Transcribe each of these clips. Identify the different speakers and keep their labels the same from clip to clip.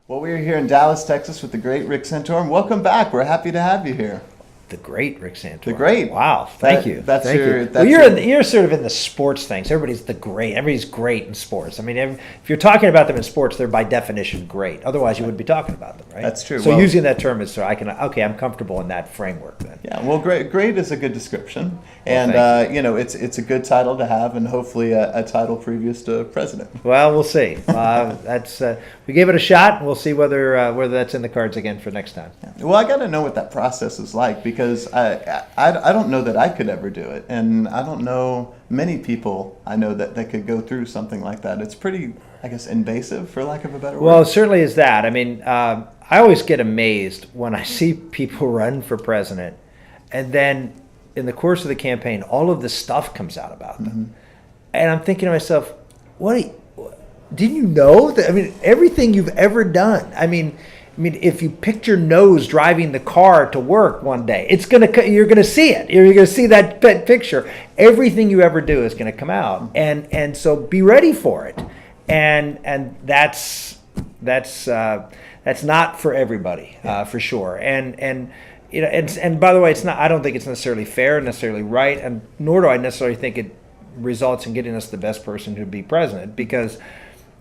Speaker 1: Well, we're here in Dallas, Texas with the great Rick Santorum. Welcome back. We're happy to have you here.
Speaker 2: The great Rick Santorum.
Speaker 1: The great.
Speaker 2: Wow, thank you.
Speaker 1: That's
Speaker 2: thank
Speaker 1: your.
Speaker 2: you.
Speaker 1: That's
Speaker 2: well,
Speaker 1: your,
Speaker 2: you're sort of in the sports things. Everybody's the great. Everybody's great in sports. I mean, if you're talking about them in sports, they're by definition great. Otherwise, you wouldn't be talking about them, right?
Speaker 1: That's true.
Speaker 2: So using that term is so I'm comfortable in that framework then.
Speaker 1: Yeah. Well, great is a good description, and it's a good title to have, and hopefully a title previous to president.
Speaker 2: Well, we'll see. We gave it a shot. We'll see whether that's in the cards again for next time.
Speaker 1: Yeah. Well, I got to know what that process is like because I don't know that I could ever do it, and I don't know many people I know that could go through something like that. It's pretty, I guess, invasive, for lack of a better word.
Speaker 2: Well, it certainly is that. I mean, I always get amazed when I see people run for president, and then in the course of the campaign, all of this stuff comes out about them. Mm-hmm. And I'm thinking to myself, didn't you know that? I mean, everything you've ever done. I mean, if you picked your nose driving the car to work one day, you're gonna see it. You're gonna see that picture. Everything you ever do is gonna come out, and so be ready for it. And that's not for everybody, for sure. And by the way, it's not. I don't think it's necessarily fair, necessarily right, and nor do I necessarily think it results in getting us the best person to be president, because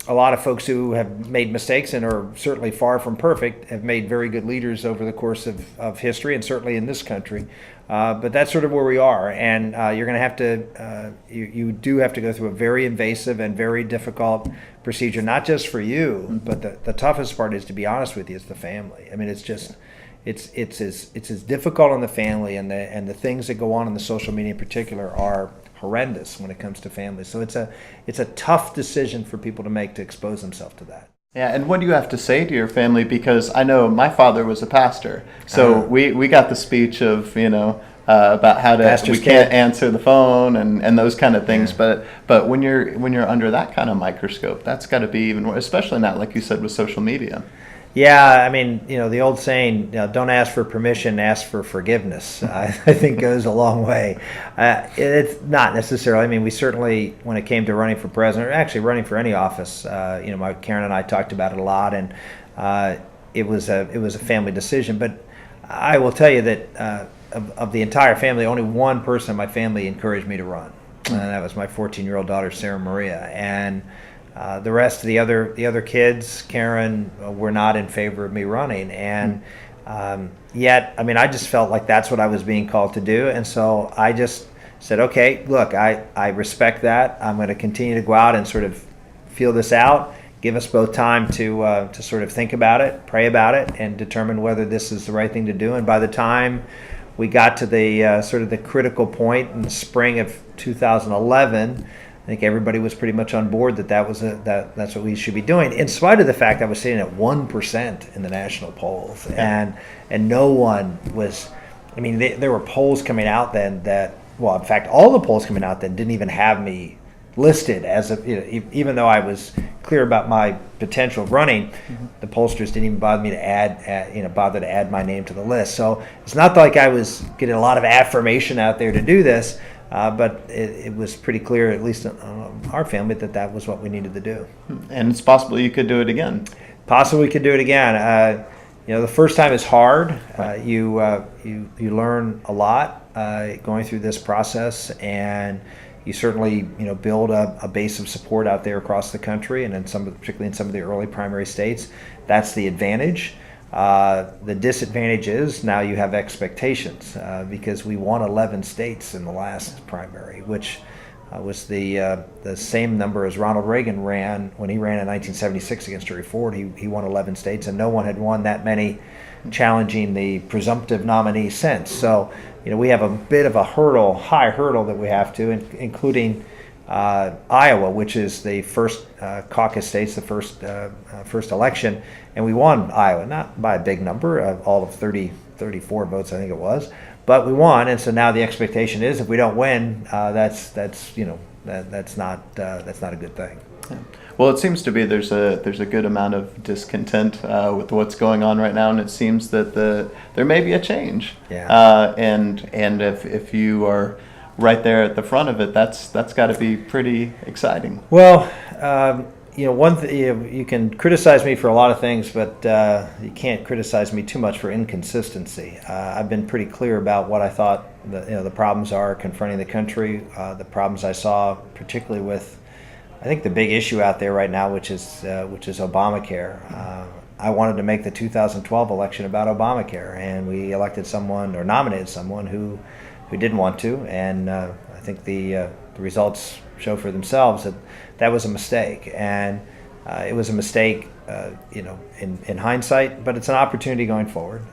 Speaker 2: a lot of folks who have made mistakes and are certainly far from perfect have made very good leaders over the course of history, and certainly in this country. But that's sort of where we are, and you're going to have to you do have to go through a very invasive and very difficult procedure, not just for you, but the toughest part is, to be honest with you, is the family. I mean, it's just it's as difficult on the family, and the things that go on in the social media in particular are horrendous when it comes to families. So it's a tough decision for people to make, to expose themselves to that.
Speaker 1: Yeah, and what do you have to say to your family? Because I know my father was a pastor, so we got the speech of about how we can't answer the phone and those kind of things. Yeah. But when you're under that kind of microscope, that's got to be even worse, especially not, like you said, with social media.
Speaker 2: Yeah, I mean, the old saying, don't ask for permission, ask for forgiveness, I think goes a long way. It's not necessarily. I mean, we certainly, when it came to running for president, or actually running for any office, Karen and I talked about it a lot, and it was a family decision. But I will tell you that of the entire family, only one person in my family encouraged me to run, and that was my 14-year-old daughter, Sarah Maria, and the rest of the other kids, Karen, were not in favor of me running, and yet, I mean, I just felt like that's what I was being called to do, and so I just said, okay, look, I respect that. I'm going to continue to go out and sort of feel this out. Give us both time to sort of think about it, pray about it, and determine whether this is the right thing to do. And by the time we got to the sort of the critical point in the spring of 2011. I think everybody was pretty much on board that's what we should be doing, in spite of the fact I was sitting at 1% in the national polls, and no one was. I mean, there were polls coming out then in fact, all the polls coming out then didn't even have me listed as even though I was clear about my potential of running. The pollsters didn't even bother to add my name to the list. So it's not like I was getting a lot of affirmation out there to do this. But it was pretty clear, at least in our family, that was what we needed to do.
Speaker 1: And it's possible you could do it again.
Speaker 2: Possible we could do it again. The first time is hard. Right. You learn a lot going through this process, and you certainly build a base of support out there across the country, and particularly in some of the early primary states. That's the advantage. The disadvantage is now you have expectations because we won 11 states in the last primary, which was the same number as Ronald Reagan ran when he ran in 1976 against Gerry Ford. He won 11 states, and no one had won that many challenging the presumptive nominee since. So we have a bit of a high hurdle that we have to, including Iowa, which is the first caucus states, the first election, and we won Iowa, not by a big number, all of 34 votes, I think it was, but we won, and so now the expectation is if we don't win, that's not a good thing.
Speaker 1: Yeah. Well, it seems to be there's a good amount of discontent with what's going on right now, and it seems that there may be a change.
Speaker 2: Yeah.
Speaker 1: And if you are right there at the front of it, that's got to be pretty exciting.
Speaker 2: Well, you can criticize me for a lot of things, but you can't criticize me too much for inconsistency. I've been pretty clear about what I thought the problems are confronting the country, the problems I saw, particularly with, I think, the big issue out there right now, which is Obamacare. I wanted to make the 2012 election about Obamacare, and we elected someone or nominated someone who didn't want to, and I think the results show for themselves that was a mistake, and it was a mistake, in hindsight, but it's an opportunity going forward.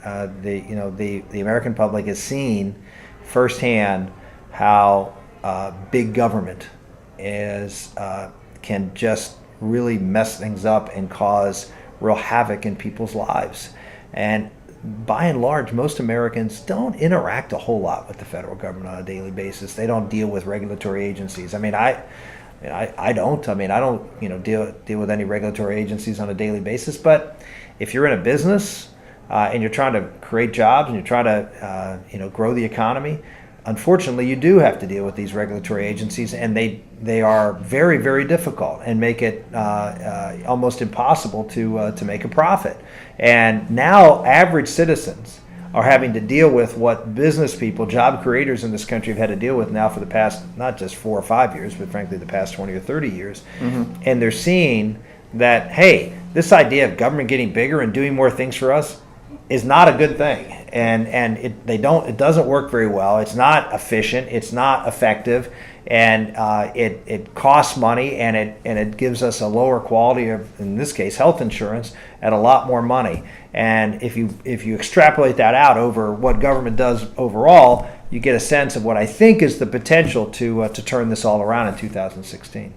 Speaker 2: The American public has seen firsthand how big government can just really mess things up and cause real havoc in people's lives. And by and large, most Americans don't interact a whole lot with the federal government on a daily basis. They don't deal with regulatory agencies. I mean, I don't. I mean, I don't, deal with any regulatory agencies on a daily basis. But if you're in a business and you're trying to create jobs and you're trying to, grow the economy, unfortunately, you do have to deal with these regulatory agencies, and they are very, very difficult and make it almost impossible to make a profit. And now average citizens are having to deal with what business people, job creators in this country have had to deal with now for the past, not just 4 or 5 years, but frankly the past 20 or 30 years. Mm-hmm. And they're seeing that, hey, this idea of government getting bigger and doing more things for us is not a good thing, and it doesn't work very well. It's not efficient. It's not effective, and it costs money, and it gives us a lower quality of, in this case, health insurance at a lot more money. And if you extrapolate that out over what government does overall, you get a sense of what I think is the potential to turn this all around in 2016.